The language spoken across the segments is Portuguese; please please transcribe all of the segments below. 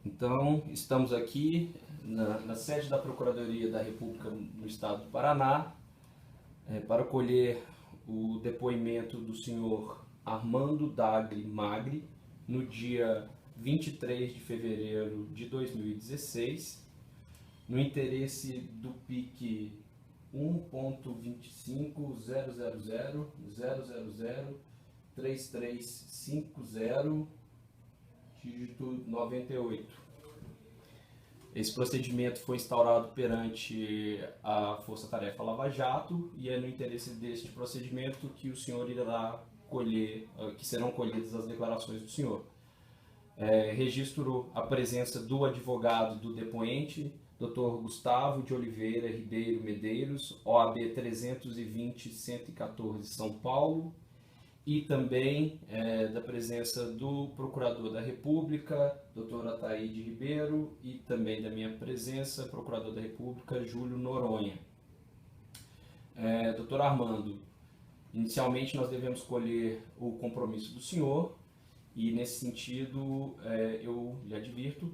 Então, estamos aqui na sede da Procuradoria da República no Estado do Paraná para colher o depoimento do senhor Armando Dagli Magri no dia 23 de fevereiro de 2016, no interesse do PIC 1.25000003350, dígito 98. Esse procedimento foi instaurado perante a Força Tarefa Lava Jato e é no interesse deste procedimento que o senhor irá colher, que serão colhidas as declarações do senhor. Registro a presença do advogado do depoente, Dr. Gustavo de Oliveira Ribeiro Medeiros, OAB 320-114 São Paulo, e também da presença do Procurador da República, Dr. Ataíde Ribeiro, e também da minha presença, Procurador da República, Júlio Noronha. Dr. Armando, inicialmente nós devemos colher o compromisso do senhor, e nesse sentido eu lhe advirto,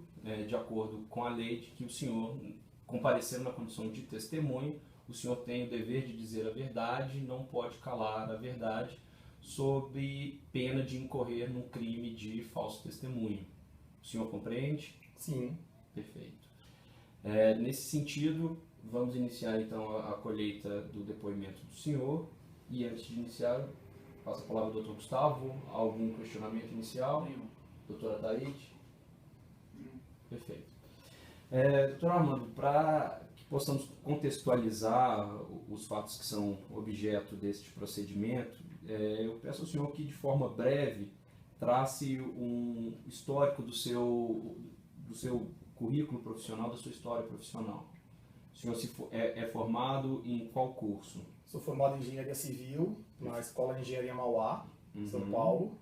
de acordo com a lei, de que o senhor, comparecendo na condição de testemunho, o senhor tem o dever de dizer a verdade, não pode calar a verdade, sob pena de incorrer num crime de falso testemunho. O senhor compreende? Sim. Perfeito. Nesse sentido, vamos iniciar então a colheita do depoimento do senhor. E antes de iniciar, passo a palavra ao Dr. Gustavo. Algum questionamento inicial? Nenhum. Doutora Ataíde? Perfeito. Doutor Armando, para que possamos contextualizar os fatos que são objeto deste procedimento, eu peço ao senhor que, de forma breve, trace um histórico do seu currículo profissional, da sua história profissional. O senhor é formado em qual curso? Sou formado em Engenharia Civil na Escola de Engenharia Mauá, São Paulo.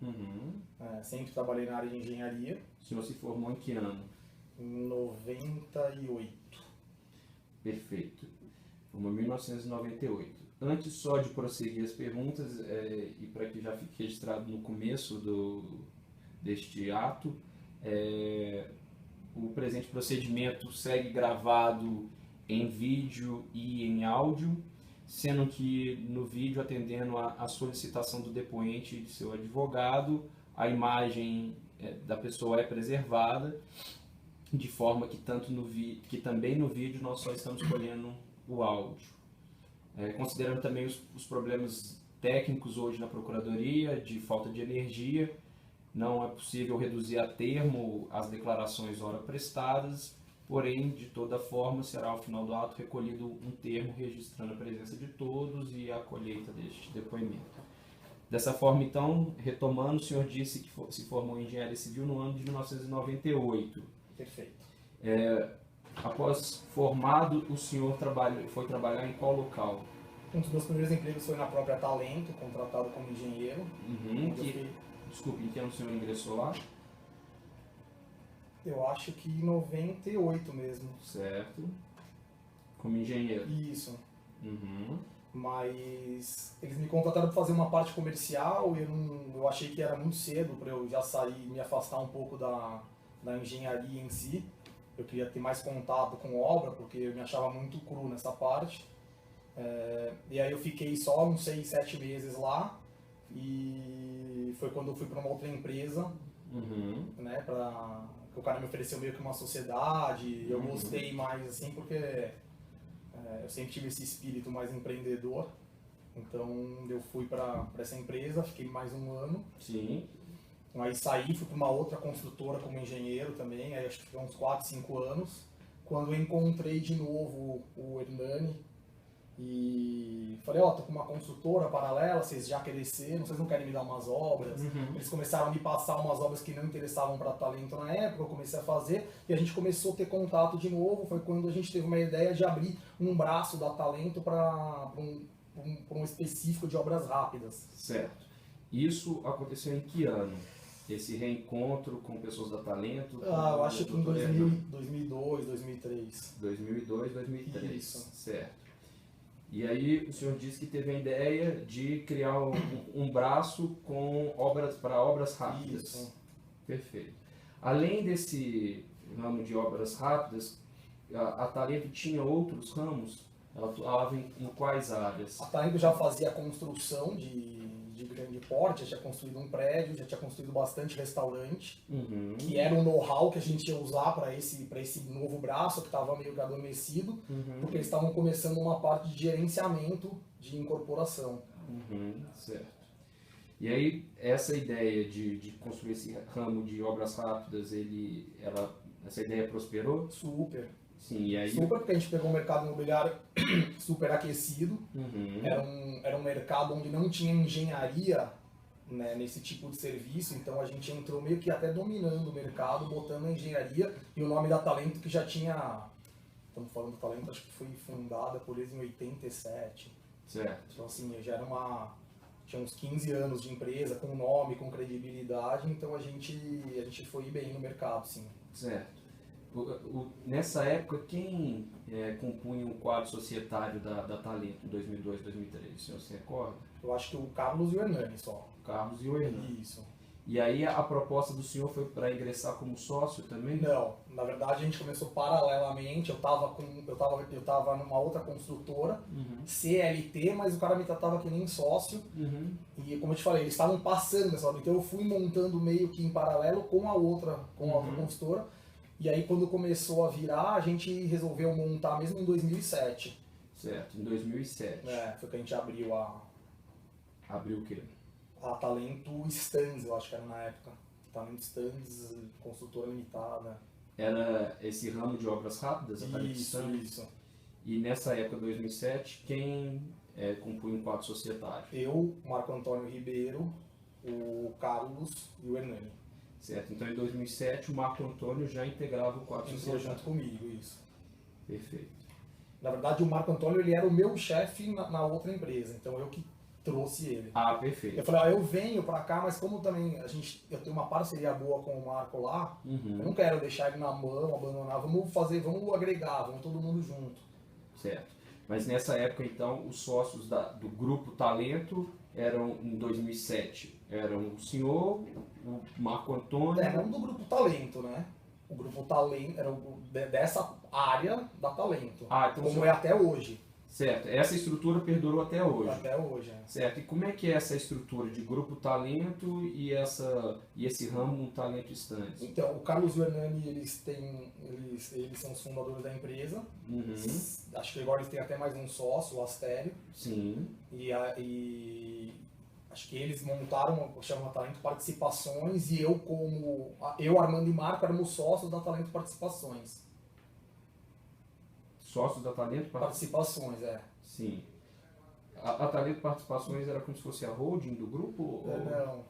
Sempre trabalhei na área de engenharia. O senhor se formou em que ano? Em 98. Perfeito. Formou em 1998. Antes só de prosseguir as perguntas, e para que já fique registrado no começo deste ato, o presente procedimento segue gravado em vídeo e em áudio, sendo que no vídeo, atendendo à solicitação do depoente e de seu advogado, a imagem da pessoa é preservada, de forma que também no vídeo nós só estamos colhendo o áudio. Considerando também os problemas técnicos hoje na Procuradoria, de falta de energia, não é possível reduzir a termo as declarações ora prestadas, porém, de toda forma, será ao final do ato recolhido um termo registrando a presença de todos e a colheita deste depoimento. Dessa forma, então, retomando, o senhor disse que se formou em Engenharia Civil no ano de 1998. Perfeito. Após formado, o senhor foi trabalhar em qual local? Um dos meus primeiros empregos foi na própria Talento, contratado como engenheiro. Desculpe, em que ano o senhor ingressou lá? Eu acho que em 98 mesmo. Certo. Como engenheiro? Isso. Mas eles me contrataram para fazer uma parte comercial e eu achei que era muito cedo para eu já sair e me afastar um pouco da engenharia em si. Eu queria ter mais contato com obra, porque eu me achava muito cru nessa parte. E aí eu fiquei só uns 6, 7 meses lá. E foi quando eu fui para uma outra empresa, né, que o cara me ofereceu meio que uma sociedade. Eu gostei mais assim, porque eu sempre tive esse espírito mais empreendedor. Então eu fui para essa empresa, fiquei mais um ano. Sim. Aí saí, fui para uma outra construtora como engenheiro também, aí acho que fiquei uns 4, 5 anos. Quando eu encontrei de novo o Hernani e falei, tô com uma construtora paralela, vocês já cresceram, vocês não querem me dar umas obras? Eles começaram a me passar umas obras que não interessavam para Talento na época, eu comecei a fazer e a gente começou a ter contato de novo. Foi quando a gente teve uma ideia de abrir um braço da Talento para um específico de obras rápidas. Certo. Isso aconteceu em que ano? Esse reencontro com pessoas da Talento? Eu acho que em 2002, 2003. 2002, 2003. Isso. Certo. E aí o senhor disse que teve a ideia de criar um braço para obras rápidas. Isso. Perfeito. Além desse ramo de obras rápidas, a Talento tinha outros ramos? Ela atuava em quais áreas? A Talento já fazia construção de grande porte, já tinha construído um prédio, já tinha construído bastante restaurante, Uhum. que era um know-how que a gente ia usar para esse novo braço que estava meio adormecido, Uhum. porque eles estavam começando uma parte de gerenciamento de incorporação. Uhum. Certo. E aí, essa ideia de construir esse ramo de obras rápidas, essa ideia prosperou? Super. Sim, e aí... Super, porque a gente pegou um mercado imobiliário super aquecido, Uhum. era um mercado onde não tinha engenharia, né, nesse tipo de serviço, então a gente entrou meio que até dominando o mercado, botando a engenharia e o nome da Talento que já tinha, estamos falando da Talento, acho que foi fundada por eles em 87. Certo. Então assim, já era tinha uns 15 anos de empresa, com nome, com credibilidade, então a gente foi bem no mercado, sim. Certo. Nessa época, quem compunha o quadro societário da Talento em 2002, 2003? O senhor se recorda? Eu acho que o Carlos e o Hernani só. O Carlos e o Hernani. Isso. E aí a proposta do senhor foi para ingressar como sócio também? Não, na verdade a gente começou paralelamente, eu tava numa outra construtora, Uhum. CLT, mas o cara me tratava que nem sócio, Uhum. e como eu te falei, eles estavam passando nessa hora, então eu fui montando meio que em paralelo com a outra construtora, e aí quando começou a virar, a gente resolveu montar mesmo em 2007. Certo, em 2007. Foi que a gente abriu Abriu o quê? a Talento Stands, eu acho que era na época. Talento Stands, construtora limitada. Era esse ramo de obras rápidas, a Talento Stands? Isso. E nessa época, 2007, quem compunha o quadro societário? Eu, Marco Antônio Ribeiro, o Carlos e o Hernani. Certo, então em 2007 o Marco Antônio já integrava o quadro Entrou societário. junto comigo, isso. Perfeito. Na verdade, o Marco Antônio ele era o meu chefe na outra empresa, então eu que trouxe ele. Ah, perfeito. Eu falei, eu venho pra cá, mas como também eu tenho uma parceria boa com o Marco lá, eu não quero deixar ele na mão, abandonar, vamos agregar, vamos todo mundo junto. Certo. Mas nessa época, então, os sócios do Grupo Talento eram, em 2007, eram o senhor, o Marco Antônio... Não do Grupo Talento, né? O Grupo Talento era dessa área da Talento, então como é até hoje. Certo. Essa estrutura perdurou até hoje. Até hoje, Certo. E como é que é essa estrutura de Grupo Talento e esse ramo Talento Stands? Então, o Carlos e o Hernani, eles são os fundadores da empresa. Uhum. Acho que agora eles têm até mais um sócio, o Astério. Sim. E acho que eles montaram, chama Talento Participações, e eu, Armando e Marco, éramos sócios da Talento Participações. Sócios da Talento Participações, Sim. A Talento Participações era como se fosse a holding do grupo? Não.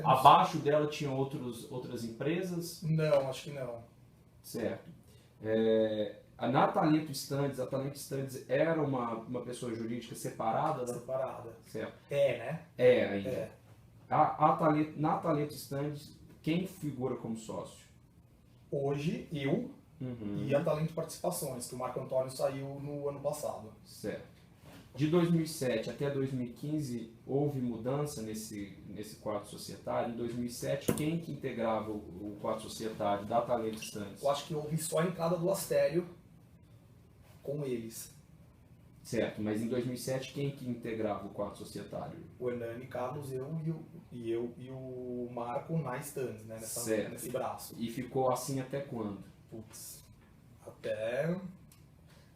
Abaixo dela tinham outras empresas? Não, acho que não. Certo. Na Talento Stands, a Talento Stands era uma pessoa jurídica separada? Separada. Certo. Né? Ainda. Na Talento Stands, quem figura como sócio? Hoje, eu e a Talento Participações, que o Marco Antônio saiu no ano passado. Certo. De 2007 até 2015, houve mudança nesse quadro societário. Em 2007, quem que integrava o quadro societário da Talento Stands? Eu acho que houve só a entrada do Astério com eles. Certo, mas em 2007, quem que integrava o quadro societário? O Hernani, Carlos, eu e o Marco na Stands, né? Nesse braço. E ficou assim até quando? Putz, eu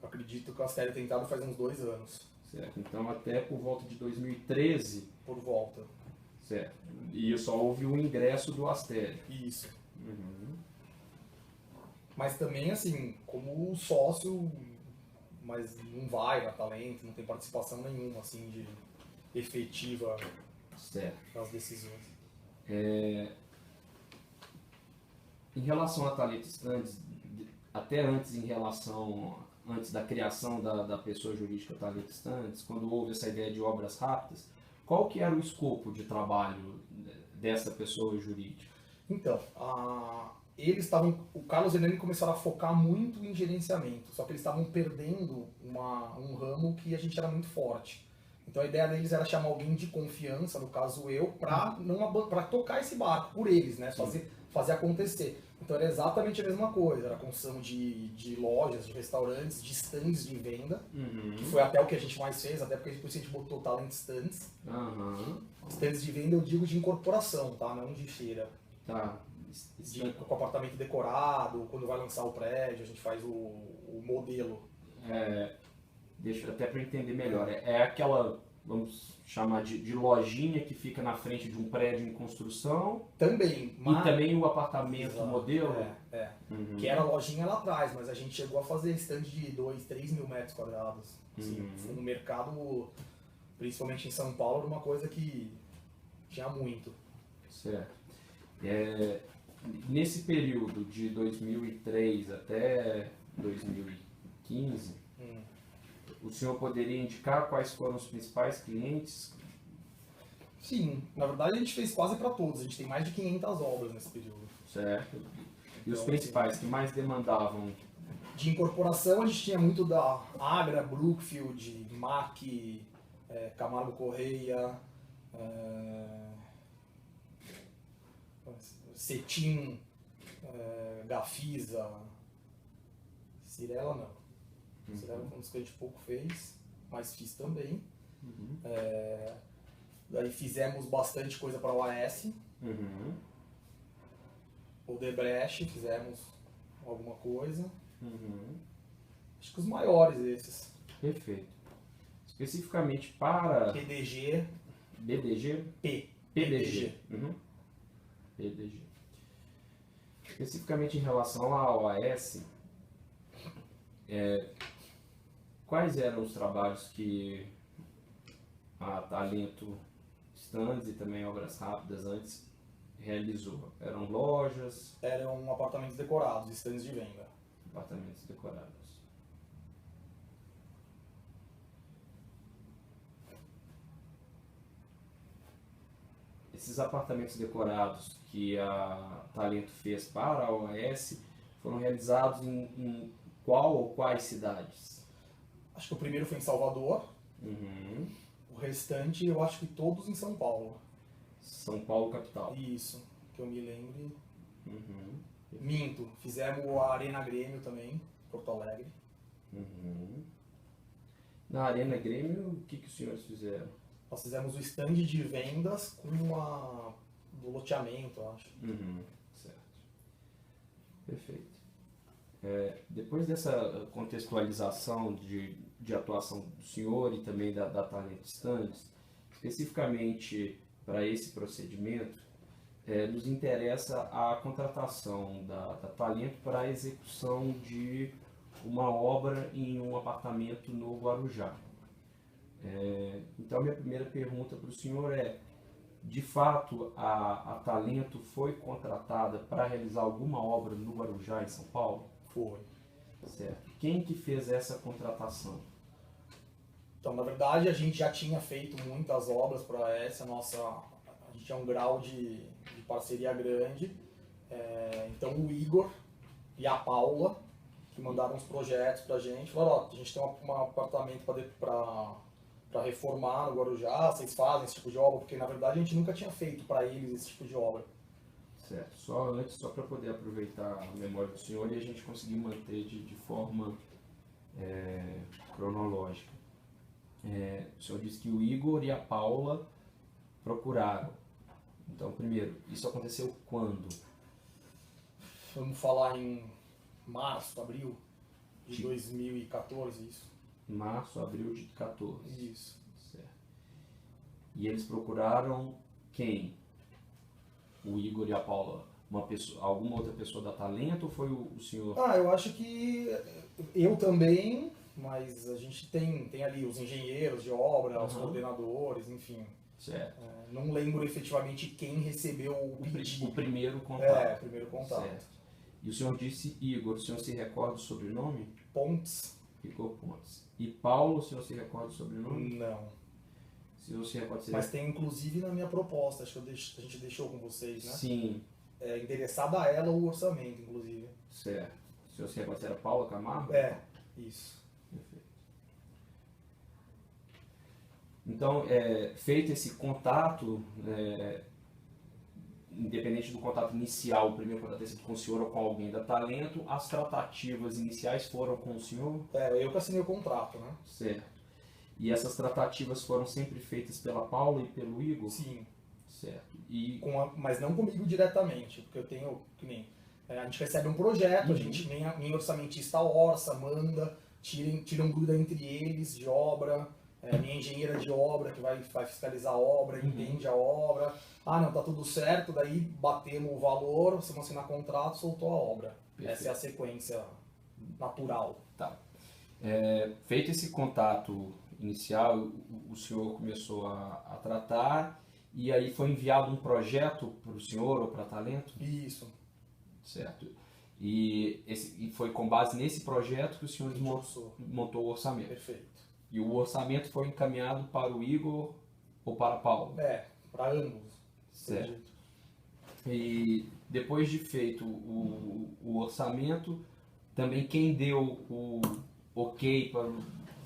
acredito que o Astério tem entrado faz uns 2 anos. Certo, então até por volta de 2013. Por volta. Certo, e só houve o ingresso do Astério. Isso. Mas também, assim, como sócio, mas não vai na Talento, não tem participação nenhuma, assim, de efetiva nas decisões. Em relação a Talento Stands, até antes da criação da pessoa jurídica Talento Stands, quando houve essa ideia de obras rápidas, qual que era o escopo de trabalho dessa pessoa jurídica? Então, o Carlos e o Hernani começaram a focar muito em gerenciamento, só que eles estavam perdendo um ramo que a gente era muito forte. Então a ideia deles era chamar alguém de confiança, no caso eu, para tocar esse barco por eles, né? fazer acontecer. Então era exatamente a mesma coisa, era a construção de lojas, de restaurantes, de stands de venda, que foi até o que a gente mais fez, até porque depois a gente botou talent stands. Stands de venda eu digo de incorporação, tá? Não de feira. Tá. Com apartamento decorado, quando vai lançar o prédio, a gente faz o modelo. Deixa até para entender melhor. É aquela, vamos chamar de lojinha que fica na frente de um prédio em construção. Também. E também o apartamento Exato. modelo? Que era a lojinha lá atrás, mas a gente chegou a fazer stand de 2, 3 mil metros quadrados. Assim, no mercado, principalmente em São Paulo, era uma coisa que tinha muito. Certo. Nesse período de 2003 até 2015, o senhor poderia indicar quais foram os principais clientes? Sim, na verdade a gente fez quase para todos, a gente tem mais de 500 obras nesse período. Certo. E os principais que mais demandavam? De incorporação a gente tinha muito da Agra, Brookfield, MAC, Camargo Correia, Cetim, Gafisa, Cirela não. Cirela foi um dos que a gente pouco fez, mas fiz também. Daí fizemos bastante coisa para o AS. Odebrecht, fizemos alguma coisa. Acho que os maiores esses. Perfeito. Especificamente para... PDG. BDG? PDG. PDG. Especificamente em relação à OAS, quais eram os trabalhos que a Talento Stands e também Obras Rápidas antes realizou? Eram lojas? Eram apartamentos decorados, stands de venda. Apartamentos decorados. Esses apartamentos decorados que a Talento fez para a OAS foram realizados em qual ou quais cidades? Acho que o primeiro foi em Salvador. O restante eu acho que todos em São Paulo. São Paulo capital. Isso, que eu me lembre. Minto, fizemos a Arena Grêmio também, Porto Alegre. Na Arena Grêmio, o que os senhores fizeram? Nós fizemos o stand de vendas com do loteamento, eu acho. Certo. Perfeito. Depois dessa contextualização de atuação do senhor e também da Talent Stands, especificamente para esse procedimento, nos interessa a contratação da Talento para a execução de uma obra em um apartamento no Guarujá. Então, minha primeira pergunta para o senhor de fato, a Talento foi contratada para realizar alguma obra no Guarujá, em São Paulo? Foi. Certo. Quem que fez essa contratação? Então, na verdade, a gente já tinha feito muitas obras para essa nossa... A gente tinha um grau de parceria grande. Então, o Igor e a Paula, que mandaram os projetos para a gente, falaram, a gente tem um apartamento para reformar no Guarujá, vocês fazem esse tipo de obra? Porque, na verdade, a gente nunca tinha feito para eles esse tipo de obra. Certo. Só para poder aproveitar a memória do senhor e a gente conseguir manter de forma cronológica. O senhor disse que o Igor e a Paula procuraram. Então, primeiro, isso aconteceu quando? Vamos falar em março, abril de 2014, isso. Março, abril de 14. Isso. Certo. E eles procuraram quem? O Igor e a Paula? Alguma outra pessoa da Talento ou foi o senhor? Eu acho que eu também, mas a gente tem ali os engenheiros de obra, os coordenadores, enfim. Certo. Não lembro efetivamente quem recebeu o pedido. O primeiro contato. O primeiro contato. Certo. E o senhor disse Igor, o senhor se recorda do sobrenome? Pontes. Ficou Pontes. E Paulo, o senhor se recorda do sobrenome? Não. Se o senhor se recorda... Mas tem inclusive na minha proposta, acho que a gente deixou com vocês, né? Sim. Endereçada a ela o orçamento, inclusive. Certo. O senhor se recorda se era Paula Camargo? Isso. Perfeito. Então, feito esse contato, independente do contato inicial, o primeiro contato ter sido com o senhor ou com alguém da Talento, as tratativas iniciais foram com o senhor? Eu que assinei o contrato, né? Certo. E essas tratativas foram sempre feitas pela Paula e pelo Igor? Sim. Certo. E... Mas não comigo diretamente, porque eu tenho, que nem, a gente recebe um projeto, a gente, nem orçamentista orça, manda, tiram dúvida entre eles de obra, minha engenheira de obra que vai fiscalizar a obra, entende a obra, não, tá tudo certo, daí batemos o valor, você vai assinar contrato, soltou a obra. Perfeito. Essa é a sequência natural. Tá. Feito esse contato inicial, o senhor começou a tratar, e aí foi enviado um projeto para o senhor ou para a Talento? Isso. Certo. E foi com base nesse projeto que o senhor montou o orçamento? Perfeito. E o orçamento foi encaminhado para o Igor ou para a Paula? Para ambos. Certo. E depois de feito o orçamento, também quem deu o ok para...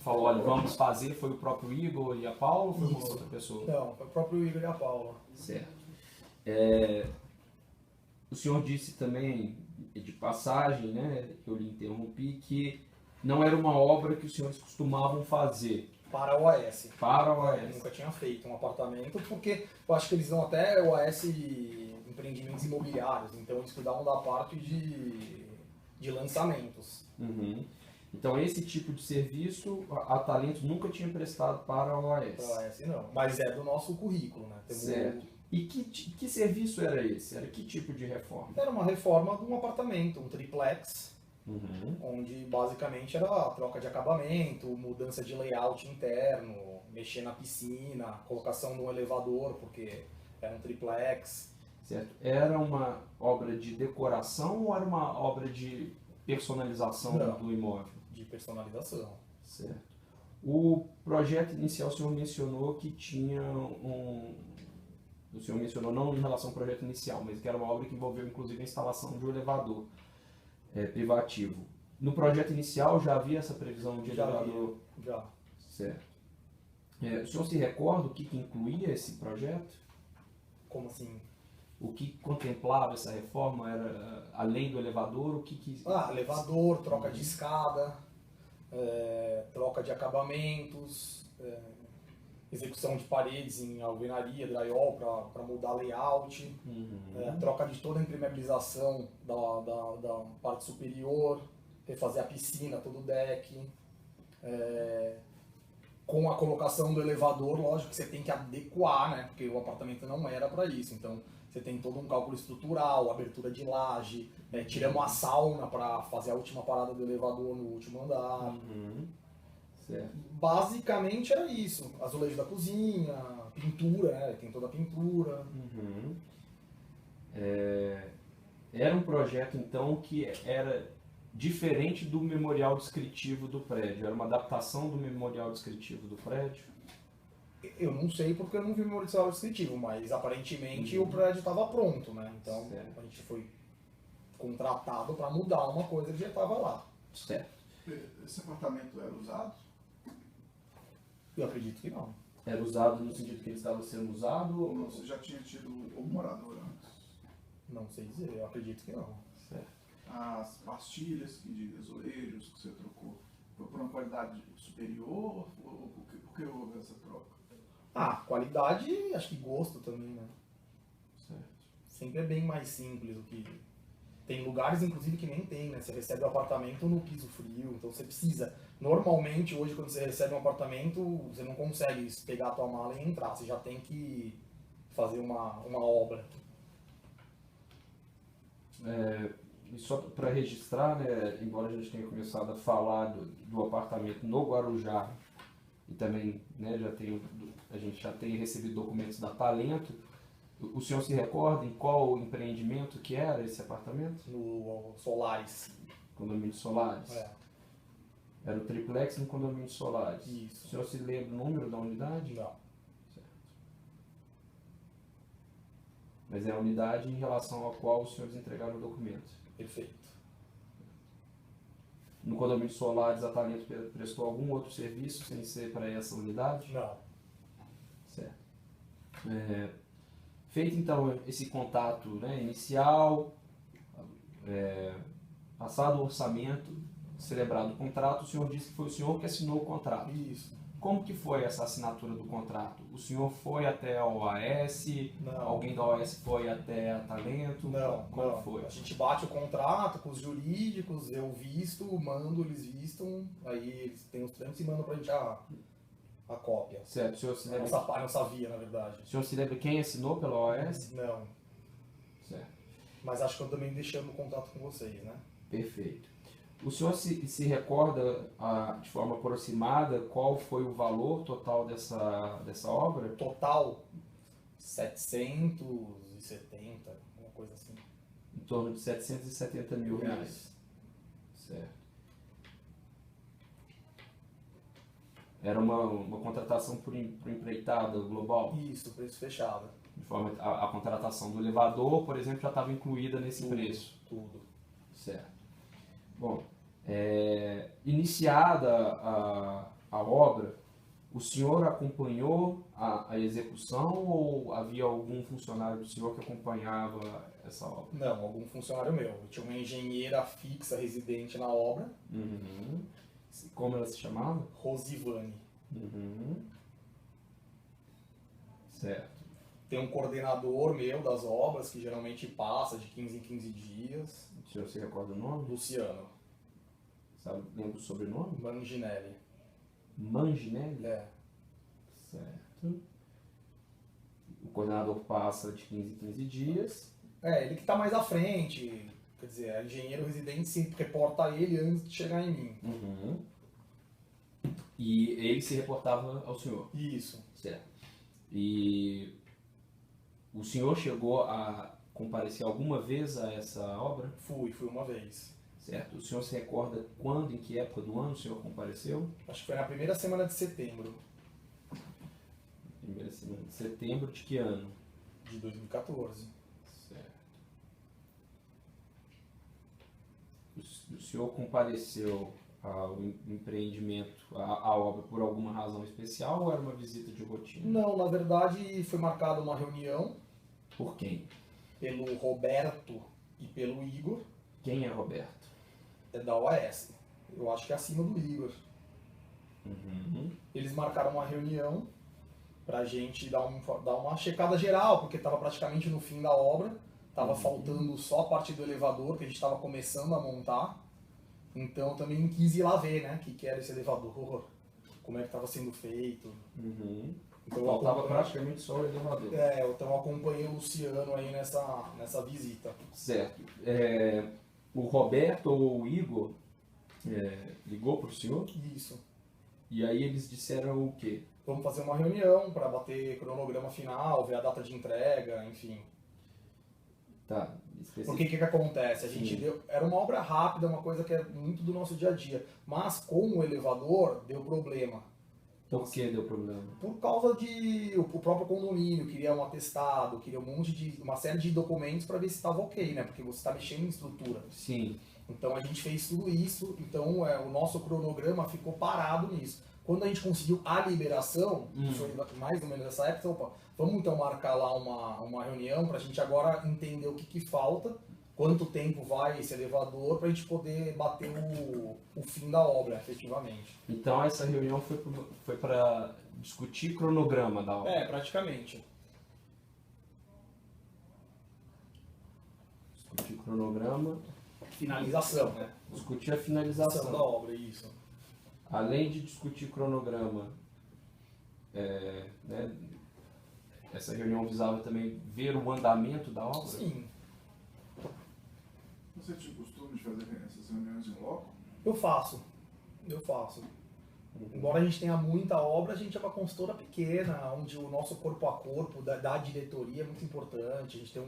Falou, olha, vamos fazer, foi o próprio Igor e a Paula ou foi uma outra pessoa? Não, foi o próprio Igor e a Paula. Certo. O senhor disse também, de passagem, né, eu lhe interrompi, que não era uma obra que os senhores costumavam fazer. Para a OAS. Para a OAS. Eu nunca tinha feito um apartamento, porque eu acho que eles dão até OAS empreendimentos imobiliários, então eles cuidavam da parte de lançamentos. Uhum. Então esse tipo de serviço a Talento nunca tinha prestado para a OAS? Para a OAS não, mas é do nosso currículo, né? Certo. E que serviço era esse? Era que tipo de reforma? Era uma reforma de um apartamento, um triplex, onde basicamente era a troca de acabamento, mudança de layout interno, mexer na piscina, colocação de um elevador, porque era um triplex. Certo. Era uma obra de decoração ou era uma obra de personalização do imóvel? De personalização. Certo. O projeto inicial, o senhor mencionou que tinha o senhor mencionou não em relação ao projeto inicial, mas que era uma obra que envolveu inclusive a instalação de um elevador privativo. No projeto inicial já havia essa previsão de elevador? Já. Certo. O senhor se recorda o que incluía esse projeto? Como assim? O que contemplava essa reforma? Era além do elevador, o que... elevador, troca de escada, troca de acabamentos, execução de paredes em alvenaria, drywall para mudar layout, troca de toda a impermeabilização da parte superior, refazer a piscina, todo o deck. Com a colocação do elevador, lógico que você tem que adequar, né? Porque o apartamento não era para isso, então você tem todo um cálculo estrutural, abertura de laje, tiramos a sauna para fazer a última parada do elevador no último andar. Certo. Basicamente era isso, azulejo da cozinha, pintura, né? Tem toda a pintura. Era um projeto então que era diferente do memorial descritivo do prédio, era uma adaptação do memorial descritivo do prédio? Eu não sei porque eu não vi o memorial descritivo, mas aparentemente o prédio estava pronto, né? Então a gente foi contratado para mudar uma coisa que já estava lá. Certo. Esse apartamento era usado? Eu acredito que não. Era usado no sentido que ele estava sendo usado? Ou não, você já tinha tido um morador antes? Não sei dizer, eu acredito que não. Certo. As pastilhas de azulejos que você trocou, foi por uma qualidade superior ou por que houve essa troca? Qualidade, acho que gosto também, né? Certo. Sempre é bem mais simples do que... Tem lugares, inclusive, que nem tem, né? Você recebe o apartamento no piso frio, então você precisa... Normalmente, hoje, quando você recebe um apartamento, você não consegue pegar a tua mala e entrar. Você já tem que fazer uma obra. E só para registrar, né, embora a gente tenha começado a falar do apartamento no Guarujá, e também, né, a gente já tem recebido documentos da Talento, o senhor se recorda em qual empreendimento que era esse apartamento? No Solares. Condomínio Solares? Era o triplex no condomínio Solares. Isso. O senhor se lembra o número da unidade? Não. Certo. Mas é a unidade em relação à qual os senhores entregaram o documento? Perfeito. No condomínio Solares, a Talento prestou algum outro serviço sem ser para essa unidade? Não. Certo. Feito então esse contato, né, inicial, passado o orçamento, celebrado o contrato, o senhor disse que foi o senhor que assinou o contrato. Isso. Como que foi essa assinatura do contrato? O senhor foi até a OAS? Não. Alguém da OAS foi até a Talento? Não, Como não. foi? A gente bate o contrato com os jurídicos, eu visto, mando, eles vistam, aí eles têm os trâmites e mandam pra gente a cópia. Certo, o senhor se A lembra, nossa via, na verdade. o senhor se lembra quem assinou pela OAS? Não, Certo, mas acho que eu também deixando o contato com vocês, né? perfeito. O senhor se recorda de forma aproximada qual foi o valor total dessa obra? Total, 770, uma coisa assim. Em torno de 770 mil reais. Certo. Era uma contratação por empreitada global? Isso, preço fechado. De forma a contratação do elevador, por exemplo, já estava incluída nesse Tudo, preço. Tudo. Certo. Bom, iniciada a obra, o senhor acompanhou a execução ou havia algum funcionário do senhor que acompanhava essa obra? Não, algum funcionário meu. Eu tinha uma engenheira fixa residente na obra, Uhum. Como ela se chamava? Rosivane. Uhum. Certo. Tem um coordenador meu das obras, que geralmente passa de 15 em 15 dias, O senhor se recorda o nome? Luciano Sabe, lembra o sobrenome? Manginelli. Manginelli? É, Certo. O coordenador passa de 15 em 15 dias. ele que está mais à frente, quer dizer, a engenheiro residente sempre reporta a ele antes de chegar em mim. Uhum. E ele se reportava ao senhor. Isso. Certo. E o senhor chegou a comparecer alguma vez a essa obra? Fui uma vez. Certo. O senhor se recorda quando, em que época do ano o senhor compareceu? Acho que foi na primeira semana de setembro Primeira semana de setembro de que ano? de 2014. Certo. O senhor compareceu ao empreendimento, à obra, por alguma razão especial ou era uma visita de rotina? Não, na verdade foi marcada uma reunião Por quem? pelo Roberto e pelo Igor, Quem é Roberto? da OAS. Eu acho que é acima do Igor. Uhum. Eles marcaram uma reunião pra gente dar uma checada geral, porque estava praticamente no fim da obra, estava faltando só a parte do elevador, que a gente estava começando a montar. Então eu também quis ir lá ver, né, o que era esse elevador, como é que estava sendo feito. Uhum. Então eu Faltava acompanhei- praticamente só o elevador. então eu acompanhei o Luciano aí nessa visita. Certo. O Roberto ou o Igor ligou para o senhor Isso. e aí eles disseram o quê? Vamos fazer uma reunião para bater cronograma final, ver a data de entrega, enfim. Tá. Porque o que acontece? A gente Sim. era uma obra rápida, uma coisa que é muito do nosso dia a dia. Mas com o elevador deu problema. Por que deu problema? Por causa de o próprio condomínio queria um atestado, queria uma série de documentos para ver se estava ok, né? Porque você está mexendo em estrutura. Sim. Então a gente fez tudo isso, então o nosso cronograma ficou parado nisso. Quando a gente conseguiu a liberação, que foi mais ou menos nessa época, opa, vamos então marcar lá uma reunião para a gente agora entender o que falta, quanto tempo vai esse elevador, para a gente poder bater o fim da obra, efetivamente. Então essa reunião foi para discutir cronograma da obra. Praticamente. Discutir cronograma, Finalização, né? discutir a Da finalização. obra, isso. Além de discutir cronograma, né, essa reunião visava também ver o andamento da obra? Sim, Você tinha o costume de fazer essas reuniões em loco? eu faço. Embora a gente tenha muita obra, a gente é uma consultora pequena, onde o nosso corpo a corpo da diretoria é muito importante. A gente tem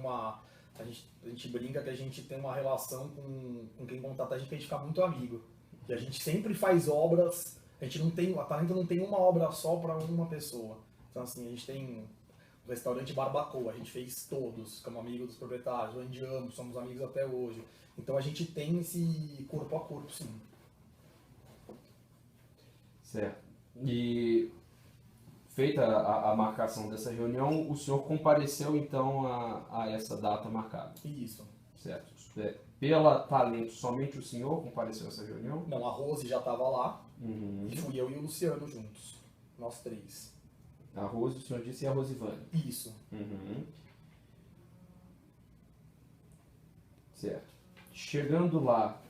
a gente brinca que a gente tem uma relação com quem contrata a gente, que a gente fica muito amigo. E a gente sempre faz obras, a Talento não tem uma obra só para uma pessoa. Então assim, a gente tem o restaurante Barbacoa, a gente fez todos, ficamos amigos dos proprietários, o Andiamo, somos amigos até hoje. Então a gente tem esse corpo a corpo, sim. Certo. E feita a marcação dessa reunião, o senhor compareceu então a essa data marcada, Isso. certo? Pela Talento, somente o senhor compareceu a essa reunião? Não, a Rose já estava lá Uhum. e fui eu e o Luciano juntos. Nós 3. A Rose, o senhor disse, e a Rosivane. Isso. Uhum. Certo. Chegando lá,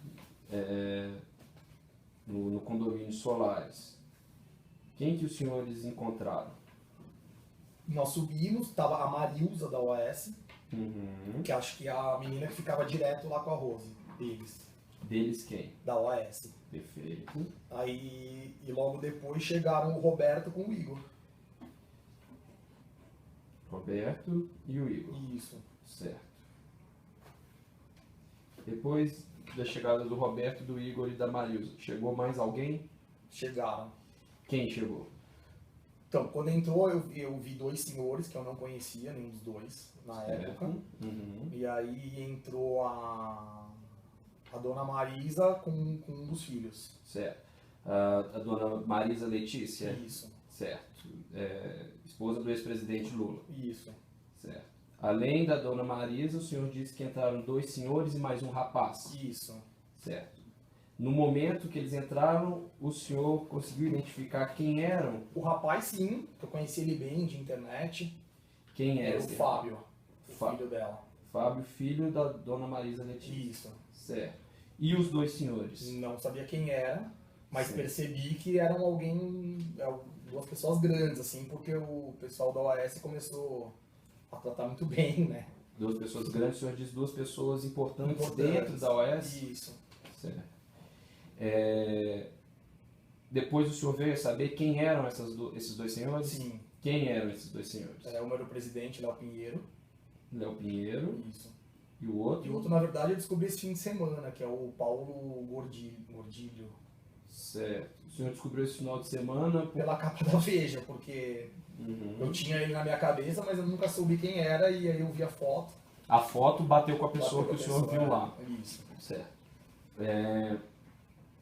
no condomínio Solares, quem que os senhores encontraram? Nós subimos, estava a Marilza da OAS, Uhum. que acho que é a menina que ficava direto lá com a Rose, deles, Deles quem? da OAS. Perfeito. Aí, e logo depois chegaram o Roberto com o Igor. Roberto e o Igor. Isso. Certo. Depois da chegada do Roberto, do Igor e da Marilza, chegou mais alguém? Chegaram. Quem chegou? Então, quando entrou, eu vi 2 senhores que eu não conhecia, nenhum dos dois, na época. Uhum. E aí entrou a dona Marisa com um dos filhos. Certo. A dona Marisa Letícia? Isso, Certo. Esposa do ex-presidente Lula? isso. Certo. Além da dona Marisa, o senhor disse que entraram 2 senhores e mais um rapaz? Isso. Certo. No momento que eles entraram, o senhor conseguiu identificar quem eram? O rapaz, sim, que eu conheci ele bem de internet, Quem era era o esse Fábio, o Fábio. filho dela. Fábio, filho da dona Marisa Letícia. Isso. Certo. E os 2 senhores? Não sabia quem era, mas Sim. percebi que eram duas pessoas grandes, assim, porque o pessoal da OAS começou a tratar muito bem, né? 2 pessoas grandes, o senhor diz 2 pessoas importantes Importantes. dentro da OAS? Isso. Certo. Depois o senhor veio a saber quem eram esses 2 senhores? Sim. Quem eram esses 2 senhores? Um era o presidente, Léo Pinheiro. Léo Pinheiro. Isso. E o outro? E o outro, na verdade, eu descobri esse fim de semana, que é o Paulo Gordilho. Certo. O senhor descobriu esse final de semana Pela capa da Veja, porque Uhum. eu tinha ele na minha cabeça, mas eu nunca soube quem era, e aí eu vi a foto. A foto bateu com a pessoa Bateu que o com a senhor pessoa, viu lá. Isso. Certo.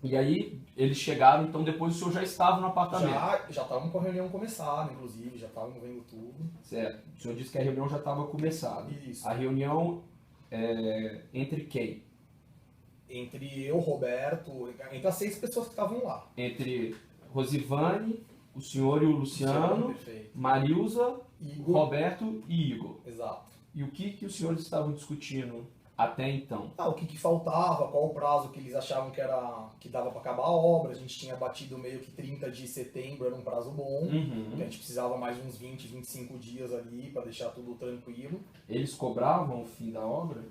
E aí, eles chegaram, então depois o senhor já estava no apartamento. Já estavam com a reunião começada, inclusive, já estavam vendo tudo. Certo. O senhor disse que a reunião já estava começada. Isso. A reunião entre quem? Entre eu, Roberto, entre as 6 pessoas que estavam lá. Entre Rosivane, o senhor e o Luciano, Perfeito. Marilza, Igor. Roberto e Igor. Exato. E o que os senhores estavam discutindo até então? O que faltava, qual o prazo que eles achavam que dava para acabar a obra. A gente tinha batido meio que 30 de setembro, era um prazo bom. Uhum. A gente precisava mais uns 20, 25 dias ali para deixar tudo tranquilo. Eles cobravam o fim da obra?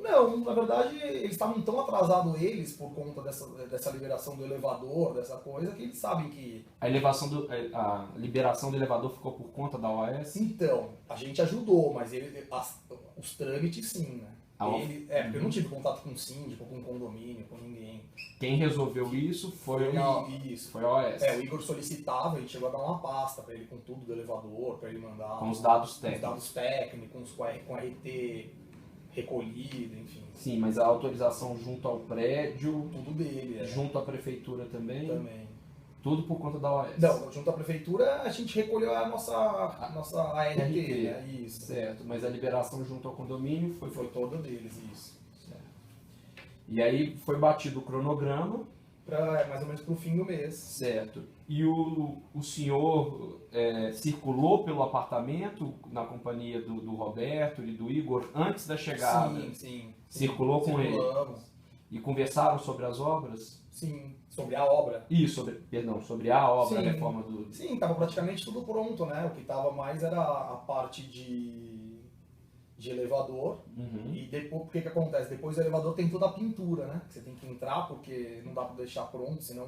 Não, na verdade, eles estavam tão atrasados por conta dessa liberação do elevador, dessa coisa, que eles sabem que... A liberação do elevador ficou por conta da OAS? Então, a gente ajudou, mas os trâmites sim, né? Porque eu não tive contato com o síndico, com o condomínio, com ninguém. Quem resolveu isso foi Isso. a OAS. O Igor solicitava, a gente chegou a dar uma pasta para ele com tudo do elevador, para ele mandar... Com os dados Os técnicos. dados técnicos, com RT recolhido, enfim. Sim, mas a autorização junto ao prédio, Tudo dele, junto à prefeitura também, também. tudo por conta da OAS. Não, junto à prefeitura a gente recolheu a nossa ART, RT. né? Isso. Certo, mas a liberação junto ao condomínio foi Foi toda deles, isso. certo. E aí foi batido o cronograma, Mais ou menos pro fim do mês. certo. E o senhor circulou pelo apartamento na companhia do Roberto e do Igor antes da chegada? Sim. Circulou com ele? Circulamos. E conversaram sobre as obras? Sim, sobre a obra. Sobre a obra, Sim. a reforma do... Sim, estava praticamente tudo pronto, né? O que estava mais era a parte de elevador. Uhum. E depois, o que acontece? Depois do elevador tem toda a pintura, né? Que você tem que entrar porque não dá para deixar pronto, senão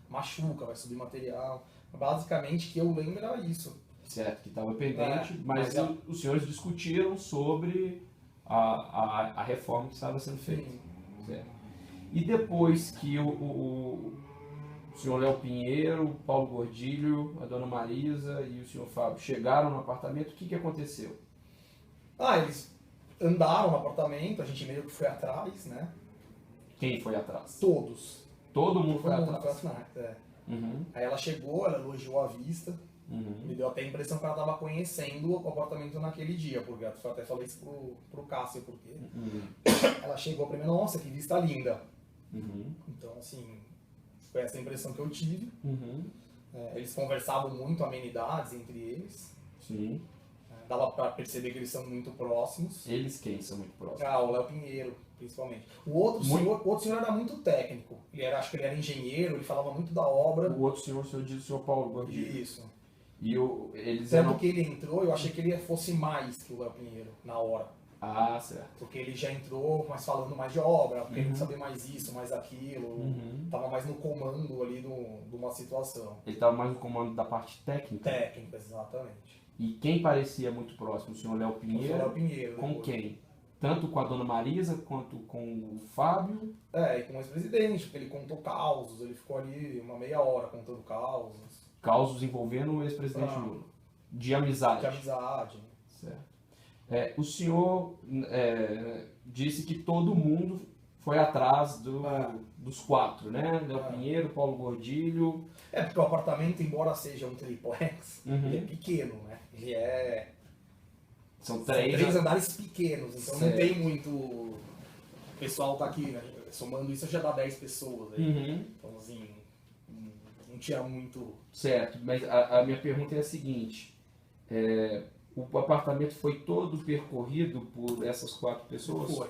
machuca, vai subir material. Basicamente, que eu lembro era isso. Certo, que estava pendente, mas mas os senhores discutiram sobre a reforma que estava sendo feita. Sim. Certo. E depois que o senhor Léo Pinheiro, o Paulo Gordilho, a dona Marisa e o senhor Fábio chegaram no apartamento, o que aconteceu? Eles andaram no apartamento, a gente meio que foi atrás, né? Quem foi atrás? Todos. Todo mundo foi Todo mundo atrás. foi atrás, Uhum. Aí ela chegou, ela elogiou a vista, Me deu até a impressão que ela estava conhecendo o apartamento naquele dia, porque eu até falei isso pro Cássio, porque ela chegou primeiro, nossa, que vista linda. Então, assim, foi essa a impressão que eu tive. Eles conversavam muito, amenidades entre eles. Sim. Dava pra perceber que eles são muito próximos. Eles quem são muito próximos? O Léo Pinheiro, principalmente. O outro senhor era muito técnico. Acho que ele era engenheiro, ele falava muito da obra. O outro senhor, o senhor diz o senhor Paulo Gordilho. Isso. E eles Tanto eram... que ele entrou, eu achei que ele fosse mais que o Léo Pinheiro, na hora. Ah, certo. Porque ele já entrou, mas falando mais de obra, querendo saber mais isso, mais aquilo. Tava mais no comando ali de uma situação. Ele estava mais no comando da parte técnica? Técnica, exatamente. E quem parecia muito próximo? O senhor Léo Pinheiro? O Léo Pinheiro. Com depois. quem? Tanto com a dona Marisa quanto com o Fábio? E com o ex-presidente, porque ele contou causos, ele ficou ali uma meia hora contando causos. Causos envolvendo o ex-presidente Lula. De amizade. De amizade. Certo. O senhor disse que todo mundo foi atrás dos 4, né? Léo Pinheiro, Paulo Gordilho. Porque o apartamento, embora seja um triplex, ele é pequeno, né? Ele São são 3 3 andares pequenos, então Certo. não tem muito... O pessoal tá aqui, né? Somando isso já dá 10 pessoas aí. Então, assim, não tinha muito... Certo, mas a minha pergunta é a seguinte. O apartamento foi todo percorrido por essas 4 pessoas? Foi.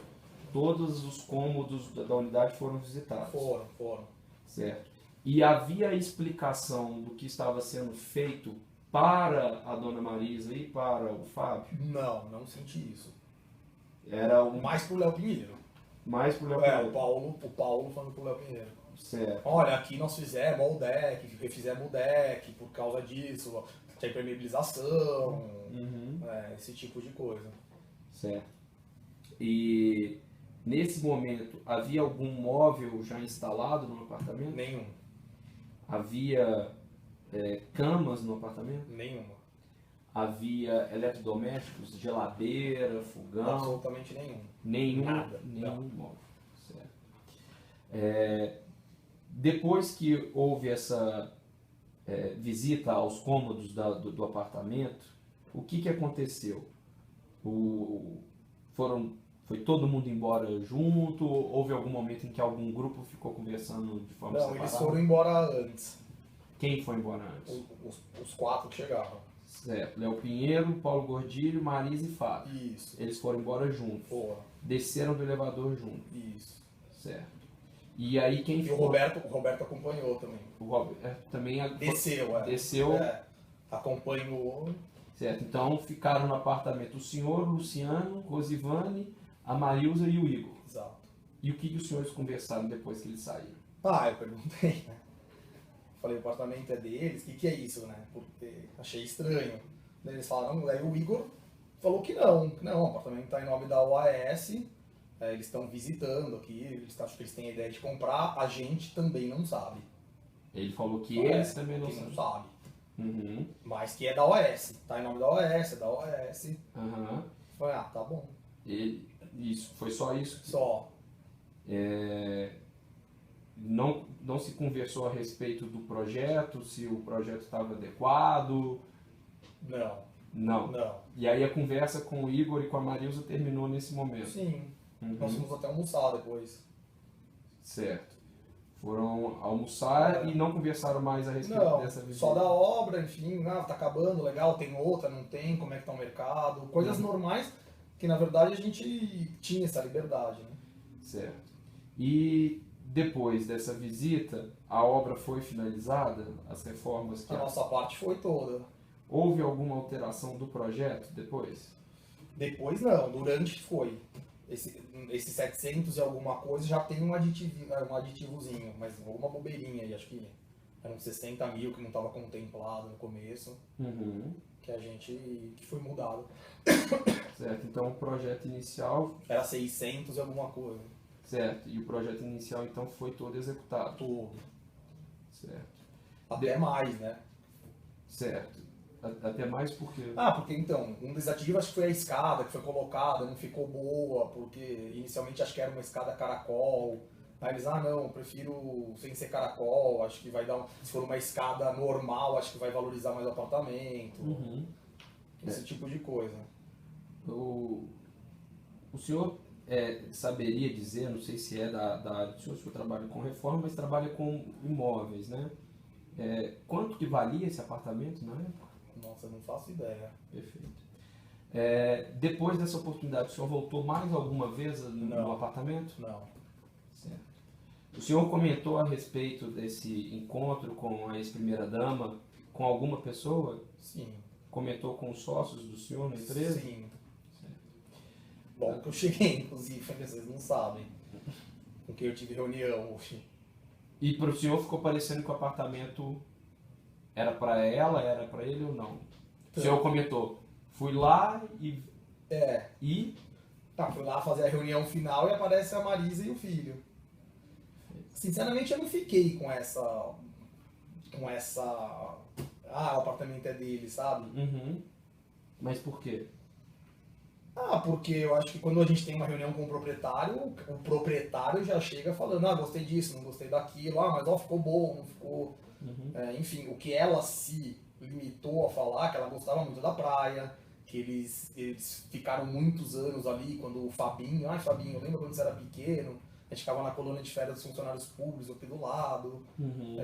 Todos os cômodos da unidade foram visitados? Foram. Certo. E havia explicação do que estava sendo feito para a dona Marisa e para o Fábio? Não senti isso. Era Mais pro Léo Pinheiro. mais pro Léo O Pinheiro. Paulo falando pro Léo Pinheiro. Certo. Olha, aqui nós fizemos o deck, refizemos o deck por causa disso, tinha impermeabilização, esse tipo de coisa. Certo. E nesse momento, havia algum móvel já instalado no apartamento? Nenhum. Havia camas no apartamento? Nenhuma. Havia eletrodomésticos, geladeira, fogão? Absolutamente nenhum. Nenhum, Nada. nenhum móvel. Certo. Depois que houve essa visita aos cômodos do apartamento, o que aconteceu? Foi todo mundo embora junto? Houve algum momento em que algum grupo ficou conversando de forma separada? Não, eles foram embora antes. Quem foi embora antes? Os 4 que chegaram. Certo. Léo Pinheiro, Paulo Gordilho, Marisa e Fábio. Isso. Eles foram embora juntos. Foram. Desceram do elevador juntos. Isso. Certo. E aí quem E o Roberto acompanhou também. O Roberto também Desceu, desceu. Acompanhou. Certo. Então ficaram no apartamento o senhor, o Luciano, Rosivane, a Marilza e o Igor. Exato. E o que os senhores conversaram depois que eles saíram? Eu perguntei, né? Falei, o apartamento é deles, o que é isso, né? Porque achei estranho. Daí eles falaram, aí o Igor falou que não, o apartamento está em nome da OAS, eles estão visitando aqui, acho que eles têm a ideia de comprar, a gente também não sabe. Ele falou que eles também não que sabem. não sabe. Uhum. Mas que é da OAS, tá em nome da OAS, é da OAS. Uhum. Falei, tá bom. Isso, foi só isso? Só. Não se conversou a respeito do projeto, se o projeto estava adequado? Não. E aí a conversa com o Igor e com a Marilza terminou nesse momento? Sim. Uhum. Nós fomos até almoçar depois. Certo. Foram almoçar e não conversaram mais a respeito dessa visita? Só da obra, enfim, tá acabando, legal, tem outra, não tem, como é que tá o mercado, coisas normais que na verdade a gente tinha essa liberdade, né? Certo. E depois dessa visita, a obra foi finalizada? As reformas que... A nossa parte foi toda. Houve alguma alteração do projeto depois? Depois não, durante foi. Esse 700 e alguma coisa já tem um aditivozinho, mas alguma bobeirinha aí, acho que eram 60 mil que não estava contemplado no começo, que foi mudado. Certo, então o projeto inicial... Era 600 e alguma coisa. Certo, e o projeto inicial então foi todo executado? Todo. Certo. Até mais, né? Certo. Até mais porque... Porque então, um desativo acho que foi a escada que foi colocada, não ficou boa, porque inicialmente acho que era uma escada caracol, Aí eles, não, eu prefiro sem ser caracol, acho que vai dar, se for uma escada normal, acho que vai valorizar mais o apartamento, esse tipo de coisa. O senhor saberia dizer, não sei se é da área do senhor, o senhor trabalha com reforma, mas trabalha com imóveis, né? Quanto que valia esse apartamento na época? Nossa, eu não faço ideia. Perfeito. Depois dessa oportunidade, o senhor voltou mais alguma vez no apartamento? Não. Certo. O senhor comentou a respeito desse encontro com a ex-primeira-dama com alguma pessoa? Sim. Comentou com os sócios do senhor na empresa? Sim. Bom, que eu cheguei, inclusive, vocês não sabem com quem eu tive reunião hoje. E para o senhor ficou parecendo que o apartamento era para ela, era para ele ou não? O senhor comentou, fui lá e... Fui lá fazer a reunião final e aparece a Marisa e o filho. Sinceramente, eu não fiquei com essa... o apartamento é dele, sabe? Mas por quê? Porque eu acho que quando a gente tem uma reunião com o proprietário já chega falando, gostei disso, não gostei daquilo, mas ficou bom, não ficou... enfim, o que ela se limitou a falar, que ela gostava muito da praia, que eles ficaram muitos anos ali, quando o Fabinho, Fabinho, eu lembro quando você era pequeno, a gente ficava na colônia de férias dos funcionários públicos aqui do lado,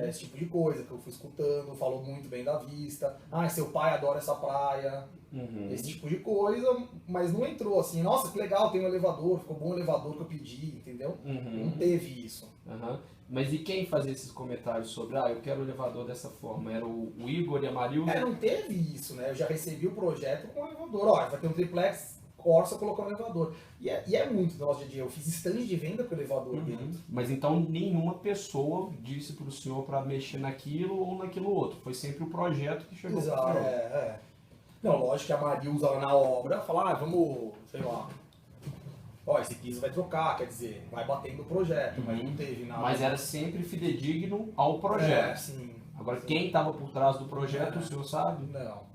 esse tipo de coisa que eu fui escutando, falou muito bem da vista, seu pai adora essa praia, esse tipo de coisa, mas não entrou assim, nossa, que legal, tem um elevador, ficou bom o elevador que eu pedi, entendeu? Não teve isso. Mas e quem fazia esses comentários sobre, eu quero o elevador dessa forma? Era o Igor e a Marilza? Não teve isso, né? Eu já recebi o projeto com o elevador, vai ter um triplex, Corsa colocando o elevador. E é muito negócio de dia. Eu fiz stand de venda com o elevador dentro. Mas então nenhuma pessoa disse para o senhor para mexer naquilo ou naquilo outro. Foi sempre o projeto que chegou para o senhor. Não, lógico que a Marilza lá na obra fala, vamos, sei lá. Esse piso vai trocar, quer dizer, vai batendo o projeto, mas não teve nada. Mas era sempre fidedigno ao projeto. Sim. Agora, quem estava por trás do projeto, o senhor sabe? Não.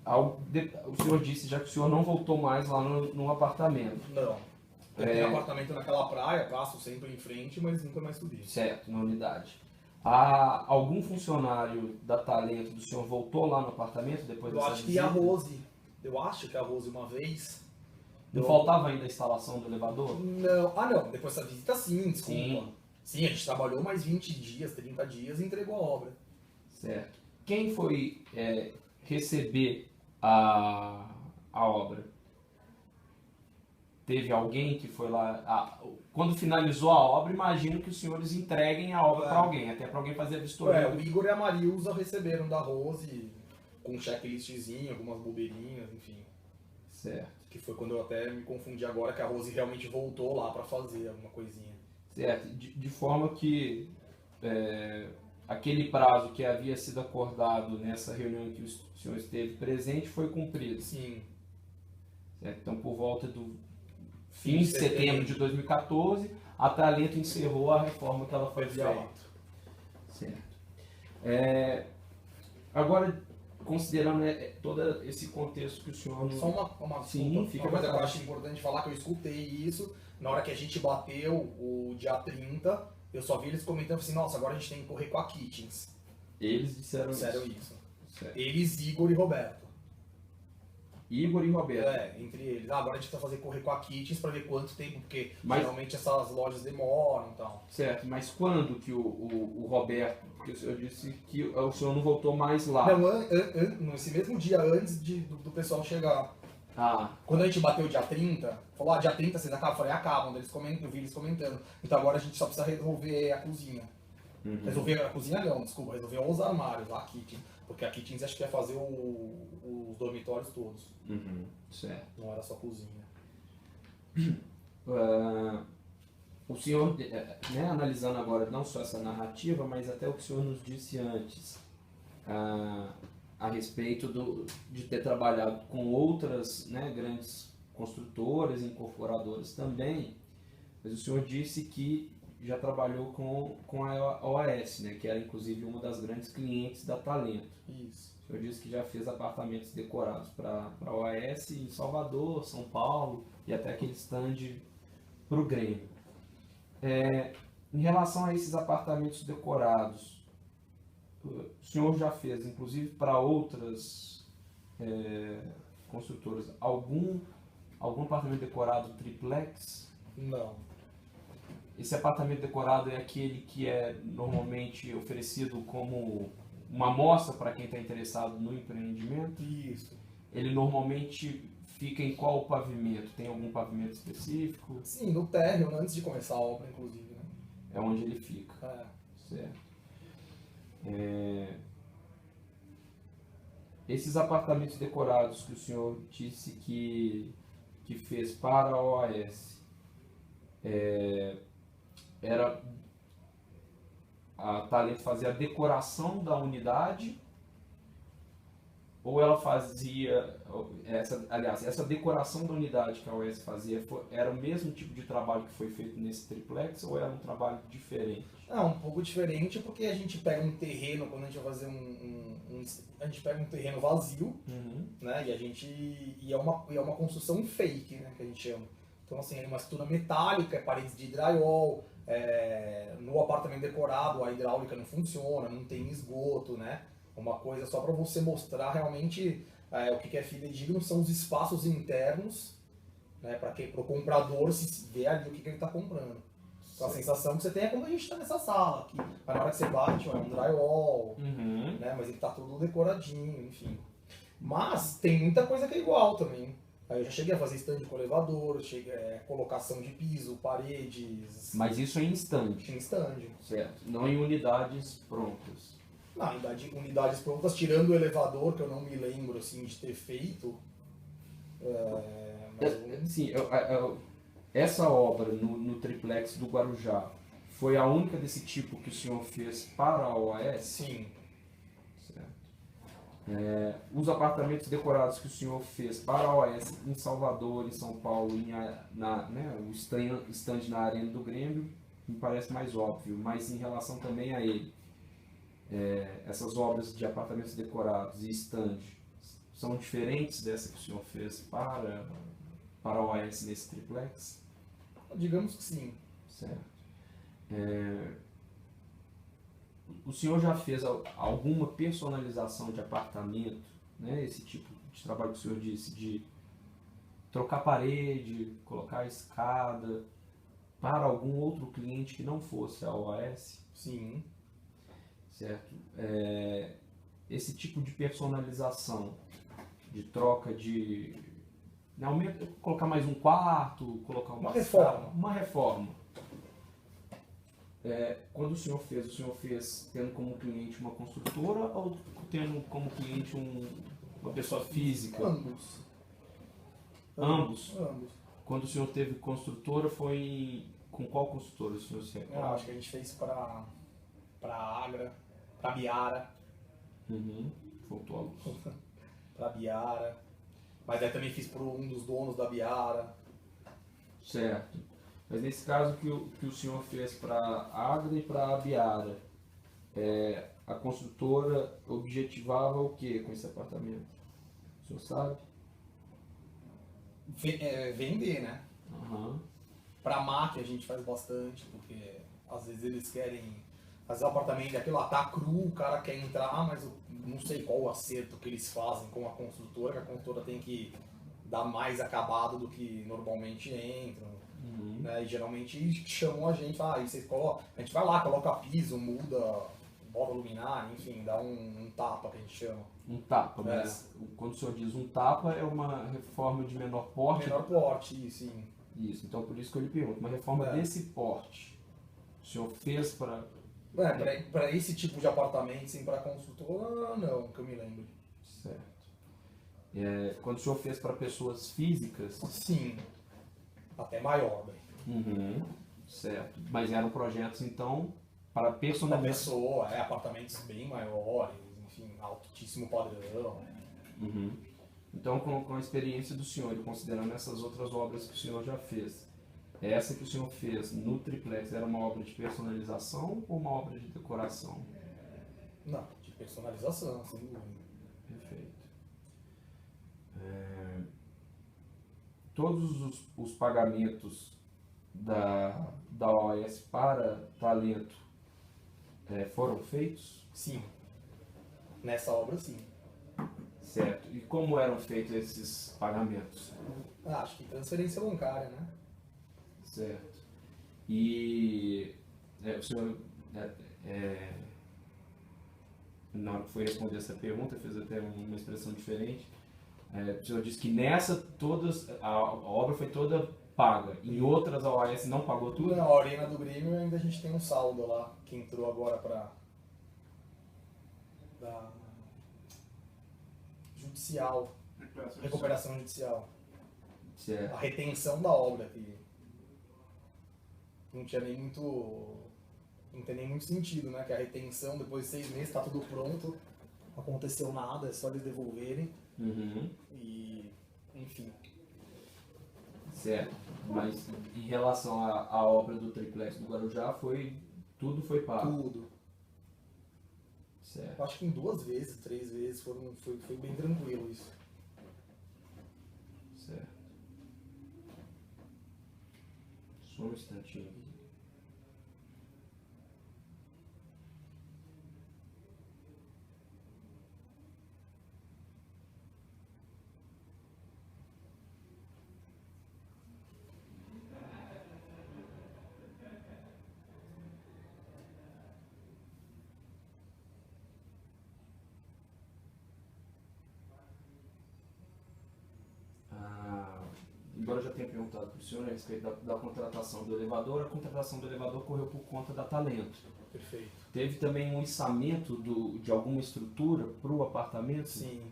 O senhor disse já que o senhor não voltou mais lá no apartamento. Não. Eu tenho apartamento naquela praia, passo sempre em frente, mas nunca mais subi. Certo, na unidade. Algum funcionário da Talento do senhor voltou lá no apartamento depois dessa visita? Eu acho que a Rose uma vez... Não faltava ainda a instalação do elevador? Não. Depois dessa visita sim, desculpa. Sim, a gente trabalhou mais 20 dias, 30 dias e entregou a obra. Certo. Quem foi receber a obra? Teve alguém que foi lá... Quando finalizou a obra, imagino que os senhores entreguem a obra para alguém, até para alguém fazer a vistoria. O Igor e a Marilza receberam da Rose com um checklistzinho, algumas bobeirinhas, enfim. Certo. Que foi quando eu até me confundi agora, que a Rose realmente voltou lá para fazer alguma coisinha. Certo. De forma que aquele prazo que havia sido acordado nessa reunião em que o senhor esteve presente foi cumprido. Sim. Certo. Então, por volta do fim de setembro de 2014, a Talento encerrou a reforma que ela fazia lá. Certo. Agora, considerando todo esse contexto que o senhor... Só uma coisa que eu acho importante falar, que eu escutei isso, na hora que a gente bateu o dia 30, eu só vi eles comentando assim, nossa, agora a gente tem que correr com a Kitchens. Eles disseram isso. Certo. Eles, Igor e Roberto. Igor e Roberto. Entre eles. Agora a gente vai fazer correr com a Kitchens para ver quanto tempo, porque geralmente essas lojas demoram e tal. Certo, mas quando que o Roberto, porque o senhor disse que o senhor não voltou mais lá? Não, nesse mesmo dia antes do pessoal chegar. Quando a gente bateu o dia 30, falou, dia 30 vocês acabam? Eu falei, acabam, eu vi eles comentando. Então agora a gente só precisa resolver a cozinha. Resolver a cozinha não, desculpa, resolver os armários, a kitchen. Porque a kitchen acho que ia fazer os dormitórios todos. Certo. Não era só cozinha. O senhor, analisando agora não só essa narrativa, mas até o que o senhor nos disse antes, a respeito de ter trabalhado com outras grandes construtoras, incorporadoras também, mas o senhor disse que já trabalhou com a OAS, né? Que era inclusive uma das grandes clientes da Talento. Isso. O senhor disse que já fez apartamentos decorados para a OAS em Salvador, São Paulo e até aquele stand para o Grêmio. Em relação a esses apartamentos decorados, o senhor já fez, inclusive para outras construtoras, algum apartamento decorado triplex? Não. Esse apartamento decorado é aquele que é normalmente oferecido como uma amostra para quem está interessado no empreendimento? Isso. Ele normalmente fica em qual pavimento? Tem algum pavimento específico? Sim, no térreo, antes de começar a obra, inclusive, né? É onde ele fica. Certo. Esses apartamentos decorados que o senhor disse que fez para a OAS, a Talento fazia a decoração da unidade ou ela fazia, essa decoração da unidade que a OAS fazia era o mesmo tipo de trabalho que foi feito nesse triplex ou era um trabalho diferente? Um pouco diferente porque a gente pega um terreno, quando a gente vai fazer a gente pega um terreno vazio, né, e é uma construção fake, né, que a gente chama. Então assim, é uma estrutura metálica, paredes de drywall, no apartamento decorado a hidráulica não funciona, não tem esgoto, né, uma coisa só para você mostrar realmente o que é fidedigno são os espaços internos, né, para o comprador se ver ali o que ele está comprando. A sensação que você tem é quando a gente está nessa sala, que na hora que você bate é um drywall, né, mas ele está tudo decoradinho, enfim. Mas tem muita coisa que é igual também. Aí eu já cheguei a fazer stand com elevador, colocação de piso, paredes. Mas isso é em stand? Em stand. Certo, não em unidades prontas. Não, unidades prontas, tirando o elevador, que eu não me lembro assim, de ter feito. Sim, essa obra no triplex do Guarujá foi a única desse tipo que o senhor fez para a OAS? Sim. Certo. Os apartamentos decorados que o senhor fez para a OAS em Salvador, em São Paulo, o stand na Arena do Grêmio, me parece mais óbvio, mas em relação também a ele, essas obras de apartamentos decorados e stand são diferentes dessa que o senhor fez para a OAS nesse triplex? Digamos que sim. Certo. O senhor já fez alguma personalização de apartamento, né? Esse tipo de trabalho que o senhor disse, de trocar parede, colocar escada, para algum outro cliente que não fosse a OAS? Sim. Certo. Esse tipo de personalização, de troca de... colocar mais um quarto, colocar uma reforma. Uma reforma. Quando o senhor fez tendo como cliente uma construtora ou tendo como cliente uma pessoa física? Ambos. Ambos? Ambos. Quando o senhor teve construtora, foi com qual construtora o senhor se recorda? Acho que a gente fez para Agra, para Biara. Faltou a luz. Para Biara. Mas aí também fiz por um dos donos da Biara. Certo. Mas nesse caso que o senhor fez para a Agra e para a Biara, a construtora objetivava o que com esse apartamento? O senhor sabe? Vender, né? Para a MAC a gente faz bastante, porque às vezes eles querem fazer o apartamento daquilo lá, tá cru, o cara quer entrar, mas eu não sei qual o acerto que eles fazem com a construtora, que a construtora tem que dar mais acabado do que normalmente entram. Né? E geralmente chamam a gente, a gente vai lá, coloca piso, muda, bota luminária, enfim, dá um tapa que a gente chama. Um tapa, mas quando o senhor diz um tapa é uma reforma de menor porte? Menor porte, sim. Isso, então por isso que eu lhe pergunto, uma reforma desse porte, o senhor fez para... Para esse tipo de apartamento, sim, para construtora, não, que eu me lembro. Certo. Quando o senhor fez para pessoas físicas? Sim, até maior. Certo. Mas eram projetos, então, para personalização? Para pessoa, apartamentos bem maiores, enfim, altíssimo padrão. Então, com a experiência do senhor, considerando essas outras obras que o senhor já fez, essa que o senhor fez no triplex era uma obra de personalização ou uma obra de decoração? Não, de personalização, sem dúvida. Perfeito. Todos os pagamentos da OAS para talento foram feitos? Sim. Nessa obra, sim. Certo. E como eram feitos esses pagamentos? Acho que transferência bancária, né? Certo. E o senhor, na hora que foi responder essa pergunta, fez até uma expressão diferente. O senhor disse que nessa a obra foi toda paga. Em outras a OAS não pagou tudo? Na Arena do Grêmio ainda a gente tem um saldo lá, que entrou agora para da judicial, recuperação judicial. Certo. A retenção da obra, que não tinha nem muito, não tem nem muito sentido, né? Que a retenção, depois de 6 meses, está tudo pronto, não aconteceu nada, é só eles devolverem. Uhum. E, enfim. Certo. Mas em relação à obra do triplex do Guarujá, tudo foi pago? Tudo. Certo. Eu acho que em 2 vezes, 3 vezes, foi bem tranquilo isso. Certo. Só um instantinho aqui. Embora eu já tenha perguntado para o senhor a respeito da contratação do elevador, a contratação do elevador correu por conta da Talento. Perfeito. Teve também um içamento de alguma estrutura para o apartamento? Sim.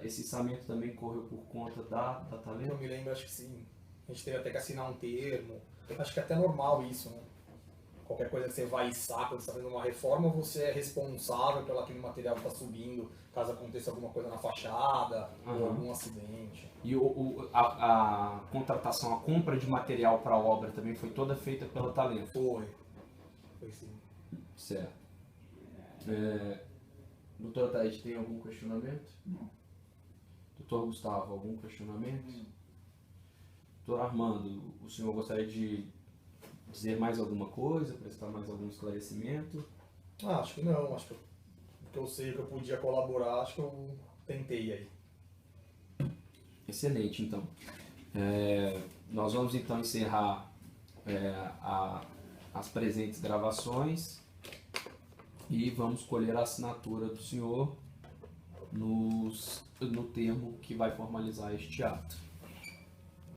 Esse içamento também correu por conta da Talento? Eu me lembro, acho que sim. A gente teve até que assinar um termo. Acho que é até normal isso, né? Qualquer coisa que você vai içar, quando você está fazendo uma reforma, você é responsável pelo aquele material que está subindo, caso aconteça alguma coisa na fachada, ou algum acidente. E a contratação, a compra de material para a obra também foi toda feita pela Talento? Foi sim. Certo. Doutora Thaís, tem algum questionamento? Não. Doutor Gustavo, algum questionamento? Doutor Armando, o senhor gostaria de dizer mais alguma coisa, prestar mais algum esclarecimento? Acho que não, acho que eu sei que eu podia colaborar, acho que eu tentei aí. Excelente, então. Nós vamos então encerrar as presentes gravações e vamos colher a assinatura do senhor no termo que vai formalizar este ato.